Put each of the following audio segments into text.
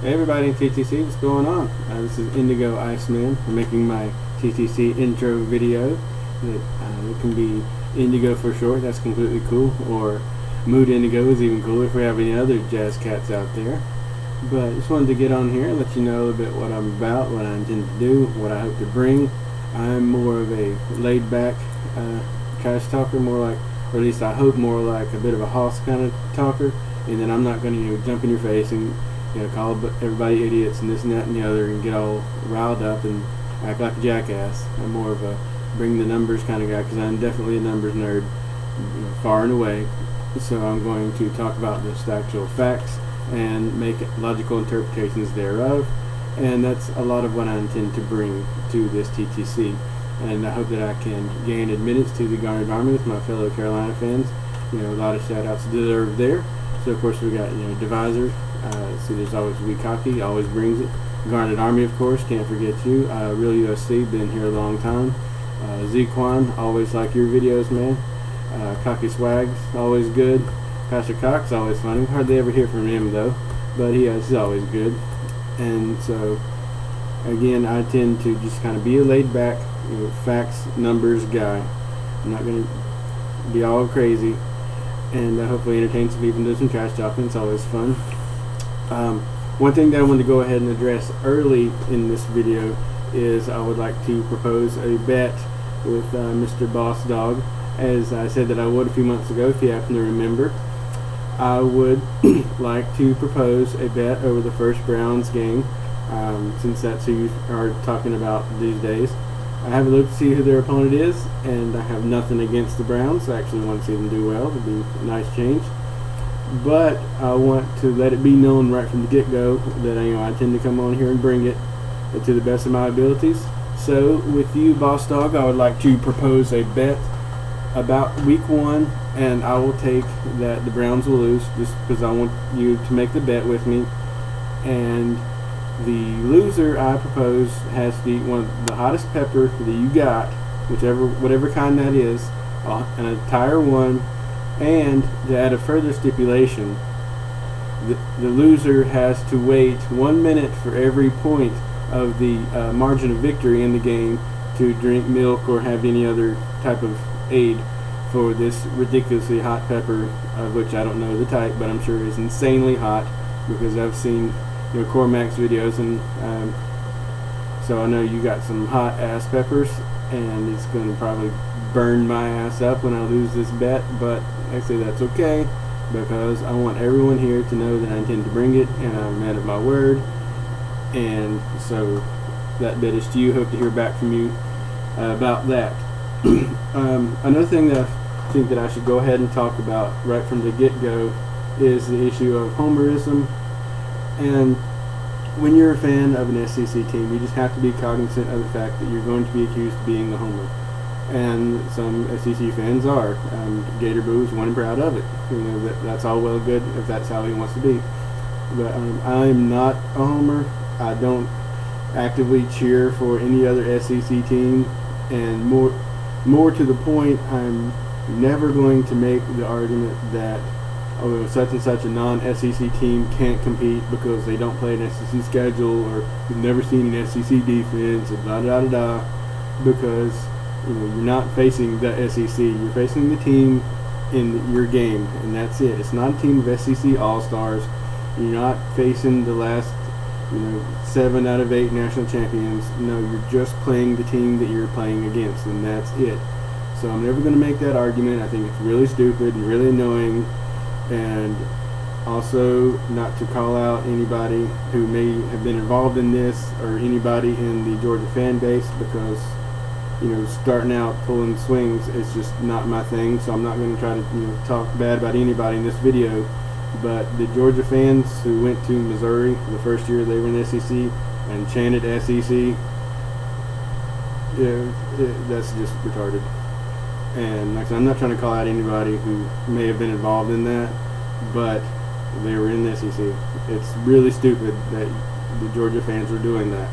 Hey everybody in TTC, what's going on? This is Indigo Iceman. I'm making my TTC intro video. It can be Indigo for short, that's completely cool, or Mood Indigo is even cooler if we have any other jazz cats out there. But I just wanted to get on here and let you know a little bit what I'm about, what I intend to do, what I hope to bring. I'm more of a laid back cash talker, more like, or at least I hope more like a bit of a hoss kind of talker, and then I'm not going to jump in your face and call everybody idiots and this and that and the other and get all riled up and act like a jackass. I'm more of a bring the numbers kind of guy because I'm definitely a numbers nerd, far and away. So I'm going to talk about the actual facts and make logical interpretations thereof, and that's a lot of what I intend to bring to this TTC. And I hope that I can gain admittance to the Garnet Army with my fellow Carolina fans. A lot of shout outs deserved there. So of course we got Divisor. See, there's always Weekaki, always brings it. Garnet Army, of course, can't forget you. Real USC, been here a long time. Z-Quan, always like your videos, man. Cocky Swags, always good. Pastor Cox, always funny. Hardly ever hear from him though, but he's always good. And so, again, I tend to just kind of be a laid-back, facts, numbers guy. I'm not going to be all crazy, and hopefully entertain some people and do some trash talking. It's always fun. One thing that I wanted to go ahead and address early in this video is I would like to propose a bet with Mr. Boss Dog. As I said that I would a few months ago, if you happen to remember, I would like to propose a bet over the first Browns game, since that's who you are talking about these days. I haven't looked to see who their opponent is, and I have nothing against the Browns. I actually want to see them do well. It would be a nice change. But I want to let it be known right from the get-go that I intend to come on here and bring it to the best of my abilities. So with you, Boss Dog, I would like to propose a bet about week 1, and I will take that the Browns will lose just because I want you to make the bet with me. And the loser, I propose, has to eat one of the hottest pepper that you got, whatever kind that is, an entire one. And to add a further stipulation, the loser has to wait 1 minute for every point of the margin of victory in the game to drink milk or have any other type of aid for this ridiculously hot pepper, of which I don't know the type, but I'm sure is insanely hot because I've seen Cormac's videos, and so I know you got some hot ass peppers, and it's going to probably burn my ass up when I lose this bet, but actually that's okay because I want everyone here to know that I intend to bring it and I'm a man of my word. And so that bet is to you. Hope to hear back from you about that. Another thing that I think that I should go ahead and talk about right from the get-go is the issue of homerism. And when you're a fan of an SEC team, you just have to be cognizant of the fact that you're going to be accused of being a homer. And some SEC fans are. Gator Boo is one proud of it. That's all well and good if that's how he wants to be. But I am not a homer. I don't actively cheer for any other SEC team, and more to the point, I'm never going to make the argument that such and such a non-SEC team can't compete because they don't play an SEC schedule, or you've never seen an SEC defense, or da da da da, because you're not facing the SEC. You're facing the team in your game, and that's it. It's not a team of SEC All-Stars. You're not facing the last 7 out of 8 national champions. No, you're just playing the team that you're playing against, and that's it. So I'm never going to make that argument. I think it's really stupid and really annoying, and also not to call out anybody who may have been involved in this or anybody in the Georgia fan base, because starting out pulling swings is just not my thing. So I'm not going to try to talk bad about anybody in this video. But the Georgia fans who went to Missouri the first year they were in the SEC and chanted SEC, that's just retarded. And like I said, I'm not trying to call out anybody who may have been involved in that, but they were in the SEC. It's really stupid that the Georgia fans were doing that.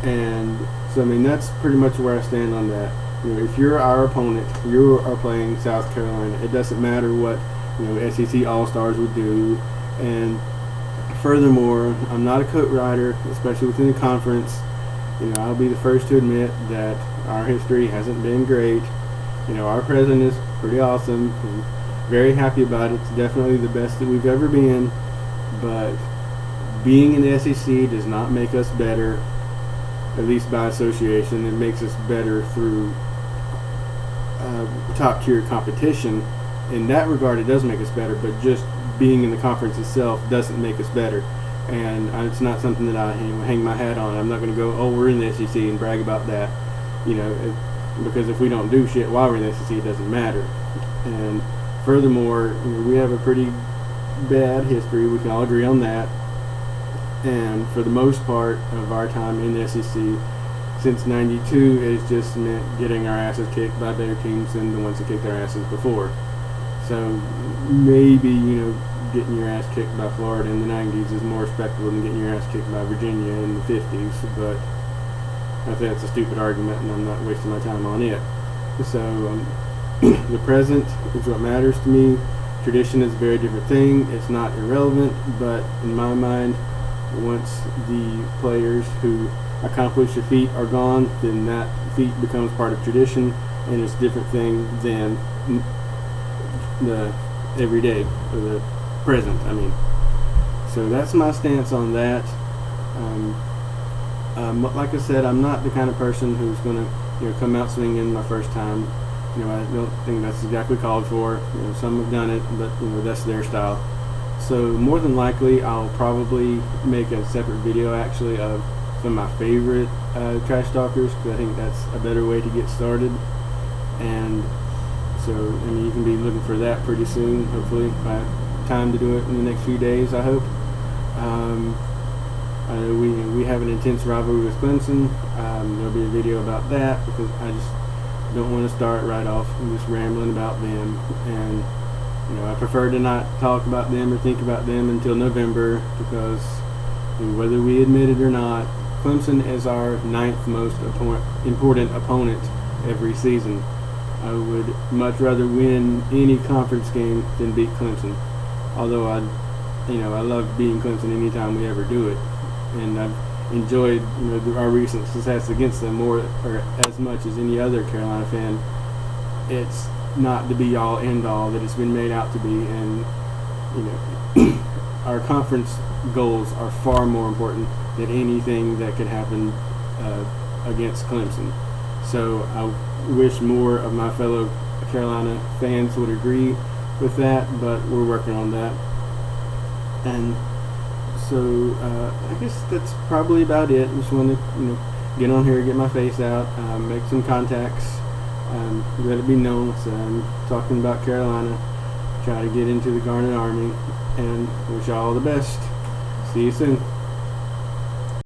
And so, that's pretty much where I stand on that. If you're our opponent, you are playing South Carolina. It doesn't matter what SEC All-Stars would do. And furthermore, I'm not a coat rider, especially within the conference. I'll be the first to admit that our history hasn't been great. Our president is pretty awesome. I'm very happy about it. It's definitely the best that we've ever been. But being in the SEC does not make us better, at least by association. It makes us better through top-tier competition. In that regard, it does make us better, but just being in the conference itself doesn't make us better. And it's not something that I hang my hat on. I'm not going to go, oh, we're in the SEC and brag about that. Because if we don't do shit while we're in the SEC, it doesn't matter. And furthermore, we have a pretty bad history. We can all agree on that. And for the most part of our time in the SEC, since '92, it's just meant getting our asses kicked by better teams than the ones that kicked our asses before. So maybe, getting your ass kicked by Florida in the 90s is more respectable than getting your ass kicked by Virginia in the 50s, but I think that's a stupid argument and I'm not wasting my time on it. So the present is what matters to me. Tradition is a very different thing. It's not irrelevant, but in my mind, once the players who accomplish a feat are gone, then that feat becomes part of tradition, and it's a different thing than the everyday, or the present, So that's my stance on that. Like I said, I'm not the kind of person who's going to come out swinging my first time. I don't think that's exactly called for. Some have done it, but that's their style. So more than likely, I'll probably make a separate video actually of some of my favorite trash talkers, because I think that's a better way to get started. And so, you can be looking for that pretty soon, hopefully, if I have time to do it in the next few days, I hope. I know we have an intense rivalry with Clemson. There'll be a video about that, because I just don't want to start right off just rambling about them. And, I prefer to not talk about them or think about them until November, because whether we admit it or not, Clemson is our 9th most important opponent every season. I would much rather win any conference game than beat Clemson. Although I love beating Clemson anytime we ever do it, and I've enjoyed our recent success against them more or as much as any other Carolina fan. It's not the be-all, end-all that it's been made out to be, and our conference goals are far more important than anything that could happen against Clemson. So I wish more of my fellow Carolina fans would agree with that, but we're working on that. And so I guess that's probably about it. Just want to get on here, get my face out, make some contacts, let it be known that I'm talking about Carolina, try to get into the Garnet Army, and wish you all the best. See you soon.